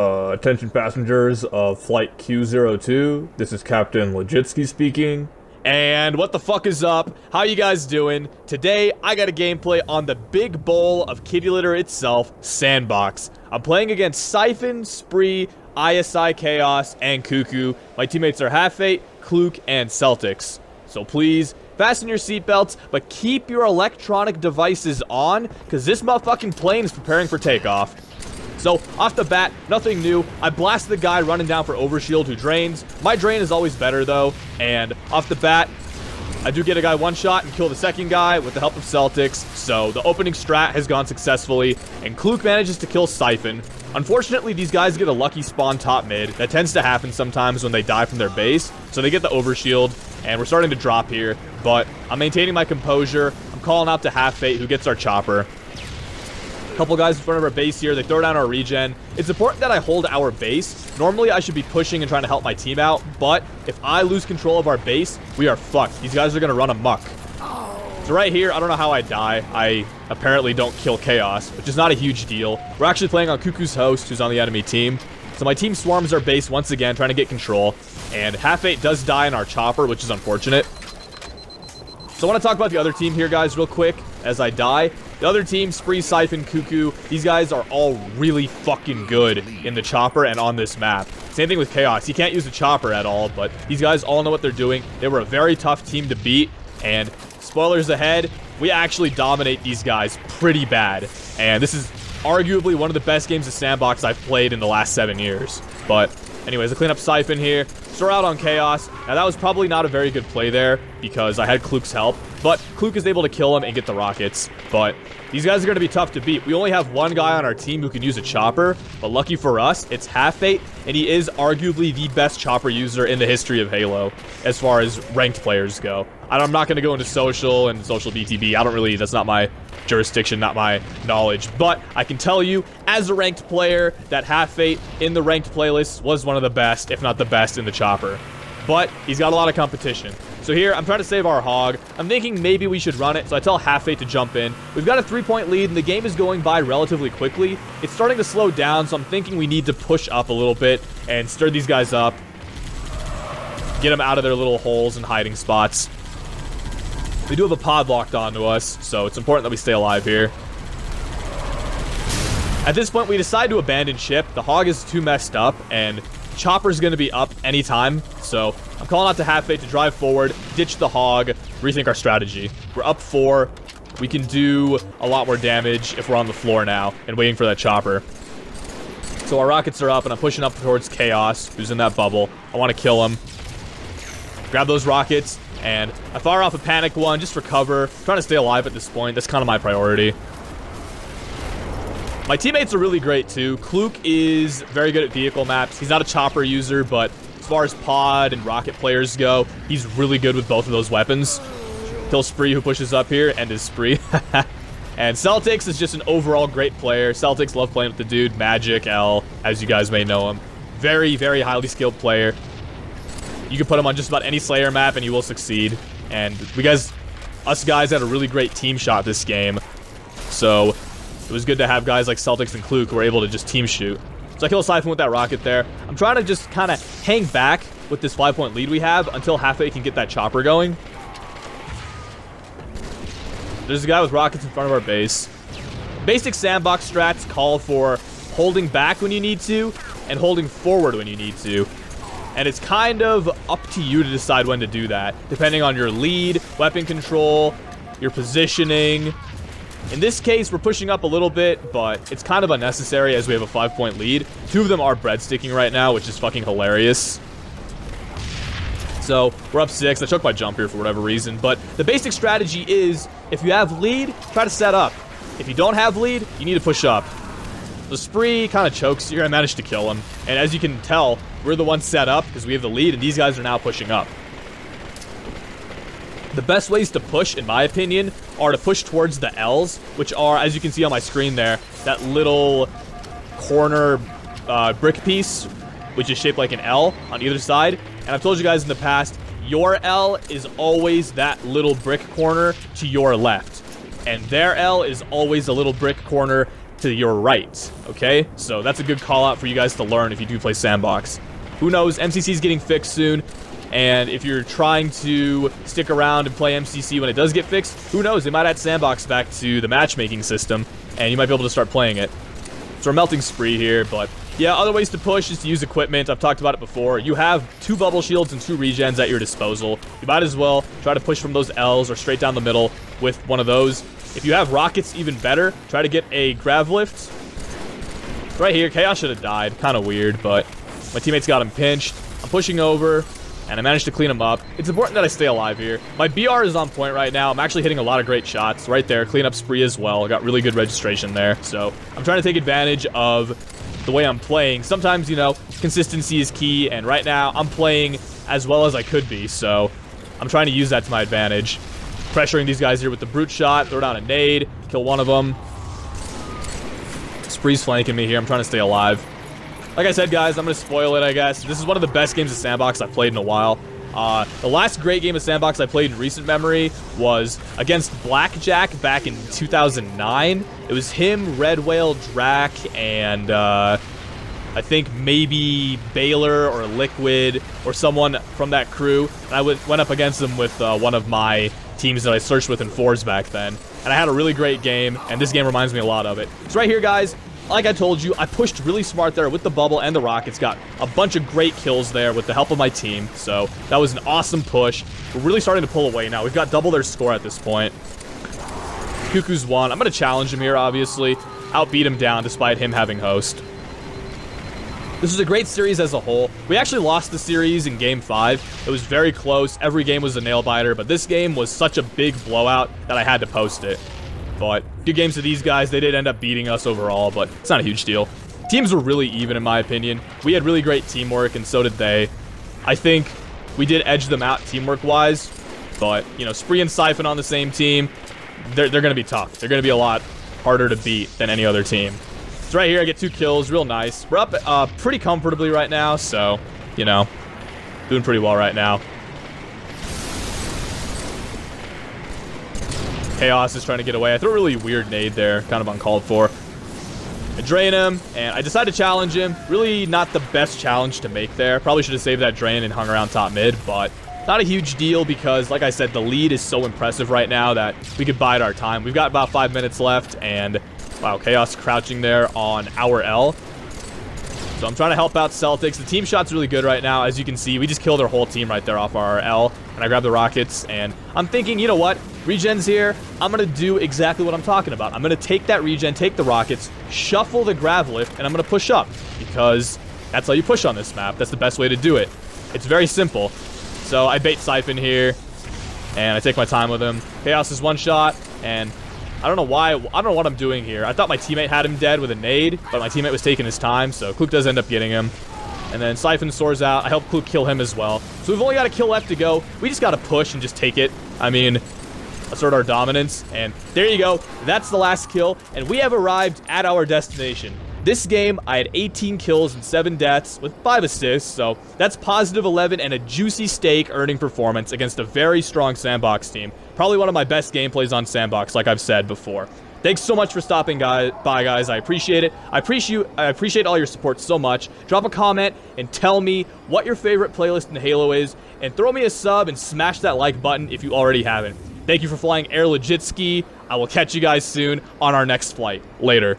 Attention passengers of Flight Q02, this is Captain Legitsky speaking. And what the fuck is up? How you guys doing? Today, I got a gameplay on the big bowl of kitty litter itself, Sandbox. I'm playing against sSyphoN, Spree, iSi, KuKu, and KuKu. My teammates are Half8, Clook, and Celtics. So please, fasten your seatbelts, but keep your electronic devices on, because this motherfucking plane is preparing for takeoff. So, off the bat, nothing new. I blast the guy running down for overshield who drains. My drain is always better, though. And off the bat, I do get a guy one shot and kill the second guy with the help of Celtics. So, the opening strat has gone successfully. And Clook manages to kill sSyphoN. Unfortunately, these guys get a lucky spawn top mid. That tends to happen sometimes when they die from their base. So, they get the overshield. And we're starting to drop here. But I'm maintaining my composure. I'm calling out to Half8 who gets our chopper. Couple guys in front of our base here. They throw down our regen. It's important that I hold our base. Normally, I should be pushing and trying to help my team out, but if I lose control of our base, we are fucked. These guys are going to run amok. So right here, I don't know how I die. I apparently don't kill ChAoS, which is not a huge deal. We're actually playing on KuKu's host, who's on the enemy team. So my team swarms our base once again, trying to get control. And Half8 does die in our chopper, which is unfortunate. So I want to talk about the other team here, guys, real quick, as I die. The other team, Spree, sSyphoN, KuKu, these guys are all really fucking good in the chopper and on this map. Same thing with ChAoS. He can't use the chopper at all, but these guys all know what they're doing. They were a very tough team to beat, and spoilers ahead, we actually dominate these guys pretty bad. And this is arguably one of the best games of Sandbox I've played in the last 7 years. But anyways, I clean up sSyphoN here. Store out on ChAoS. Now, that was probably not a very good play there because I had Clook's help. But Clook is able to kill him and get the rockets. But these guys are going to be tough to beat. We only have one guy on our team who can use a chopper. But lucky for us, it's Half8. And he is arguably the best chopper user in the history of Halo as far as ranked players go. I'm not going to go into social and social BTB. I don't really, that's not my jurisdiction, not my knowledge. But I can tell you, as a ranked player, that Half8 in the ranked playlist was one of the best, if not the best, in the chopper. But he's got a lot of competition. So here, I'm trying to save our hog. I'm thinking maybe we should run it, so I tell Half8 to jump in. We've got a 3-point lead, and the game is going by relatively quickly. It's starting to slow down, so I'm thinking we need to push up a little bit and stir these guys up. Get them out of their little holes and hiding spots. We do have a pod locked onto us, so it's important that we stay alive here. At this point, we decide to abandon ship. The hog is too messed up, and chopper's going to be up anytime. So I'm calling out to Half8 to drive forward, ditch the hog, rethink our strategy. We're up 4. We can do a lot more damage if we're on the floor now and waiting for that chopper. So our rockets are up, and I'm pushing up towards ChAoS, who's in that bubble. I want to kill him. Grab those rockets. And I fire off a panic one just for cover. I'm trying to stay alive at this point. That's kind of my priority. My teammates are really great too. Clook is very good at vehicle maps. He's not a chopper user, but as far as pod and rocket players go, he's really good with both of those weapons. Kill Spree, who pushes up here, and is Spree. And Celtics is just an overall great player. Celtics love playing with the dude. Magic L, as you guys may know him. Very, very highly skilled player. You can put him on just about any Slayer map and he will succeed. And us guys had a really great team shot this game. So it was good to have guys like Celtics and Clook who were able to just team shoot. So I kill sSyphoN with that rocket there. I'm trying to just kind of hang back with this 5-point lead we have until Half8 can get that chopper going. There's a guy with rockets in front of our base. Basic Sandbox strats call for holding back when you need to and holding forward when you need to. And it's kind of up to you to decide when to do that, depending on your lead, weapon control, your positioning. In this case, we're pushing up a little bit, but it's kind of unnecessary as we have a 5-point lead. 2 of them are breadsticking right now, which is fucking hilarious. So, we're up 6. I took my jump here for whatever reason, but the basic strategy is, if you have lead, try to set up. If you don't have lead, you need to push up. So Spree kind of chokes here. I managed to kill him. And as you can tell, we're the ones set up because we have the lead, and these guys are now pushing up. The best ways to push, in my opinion, are to push towards the L's, which are, as you can see on my screen there, that little corner brick piece, which is shaped like an L on either side. And I've told you guys in the past, your L is always that little brick corner to your left. And their L is always a little brick corner to your right, okay? So that's a good call out for you guys to learn if you do play Sandbox. Who knows, MCC is getting fixed soon, and if you're trying to stick around and play MCC when it does get fixed, who knows, they might add Sandbox back to the matchmaking system, and you might be able to start playing it. So we're melting spree here, but yeah, other ways to push is to use equipment. I've talked about it before. You have 2 bubble shields and 2 regens at your disposal. You might as well try to push from those L's or straight down the middle with one of those. If you have rockets, even better. Try to get a grav lift. Right here, ChAoS should have died. Kind of weird, but my teammates got him pinched. I'm pushing over, and I managed to clean him up. It's important that I stay alive here. My BR is on point right now. I'm actually hitting a lot of great shots. Right there, clean up spree as well. Got really good registration there. So I'm trying to take advantage of the way I'm playing. Sometimes, you know, consistency is key, and right now I'm playing as well as I could be, so I'm trying to use that to my advantage. Pressuring these guys here with the brute shot, throw down a nade, kill one of them. Spree's flanking me here. I'm trying to stay alive. Like I said, guys, I'm going to spoil it, I guess. This is one of the best games of Sandbox I've played in a while. The last great game of Sandbox I played in recent memory was against Blackjack back in 2009. It was him, Red Whale, Drac, and I think maybe Baylor or Liquid or someone from that crew. And I went up against them with one of my teams that I searched with in 4s back then. And I had a really great game, and this game reminds me a lot of it. So right here, guys, like I told you, I pushed really smart there with the bubble and the rockets. Got a bunch of great kills there with the help of my team. So that was an awesome push. We're really starting to pull away now. We've got double their score at this point. KuKu's won. I'm going to challenge him here, obviously. Outbeat him down despite him having host. This was a great series as a whole. We actually lost the series in Game 5. It was very close. Every game was a nail-biter, but this game was such a big blowout that I had to post it. But good games to these guys. They did end up beating us overall, but it's not a huge deal. Teams were really even, in my opinion. We had really great teamwork, and so did they. I think we did edge them out teamwork-wise, but, you know, Spree and sSyphoN on the same team, they're going to be tough. They're going to be a lot harder to beat than any other team. So right here, I get 2 kills. Real nice. We're up pretty comfortably right now, so, you know, doing pretty well right now. ChAoS is trying to get away. I threw a really weird nade there, kind of uncalled for. I drain him, and I decide to challenge him. Really not the best challenge to make there. Probably should have saved that drain and hung around top mid, but not a huge deal because, like I said, the lead is so impressive right now that we could bide our time. We've got about 5 minutes left, and wow, ChAoS crouching there on our L. So I'm trying to help out Celtics. The team shot's really good right now. As you can see, we just killed our whole team right there off our L. And I grabbed the rockets, and I'm thinking, you know what? Regen's here. I'm going to do exactly what I'm talking about. I'm going to take that regen, take the rockets, shuffle the grav lift, and I'm going to push up. Because that's how you push on this map. That's the best way to do it. It's very simple. So I bait sSyphoN here, and I take my time with him. ChAoS is one shot, and I don't know why. I don't know what I'm doing here. I thought my teammate had him dead with a nade, but my teammate was taking his time, so Clook does end up getting him. And then sSyphoN soars out. I help Clook kill him as well. So we've only got a kill left to go. We just got to push and just take it. I mean, assert our dominance. And there you go. That's the last kill. And we have arrived at our destination. This game, I had 18 kills and 7 deaths with 5 assists. So that's positive 11 and a juicy stake earning performance against a very strong Sandbox team. Probably one of my best gameplays on Sandbox, like I've said before. Thanks so much for stopping by, guys. I appreciate it. I appreciate all your support so much. Drop a comment and tell me what your favorite playlist in Halo is, and throw me a sub and smash that like button if you already haven't. Thank you for flying Air Legitsky. I will catch you guys soon on our next flight. Later.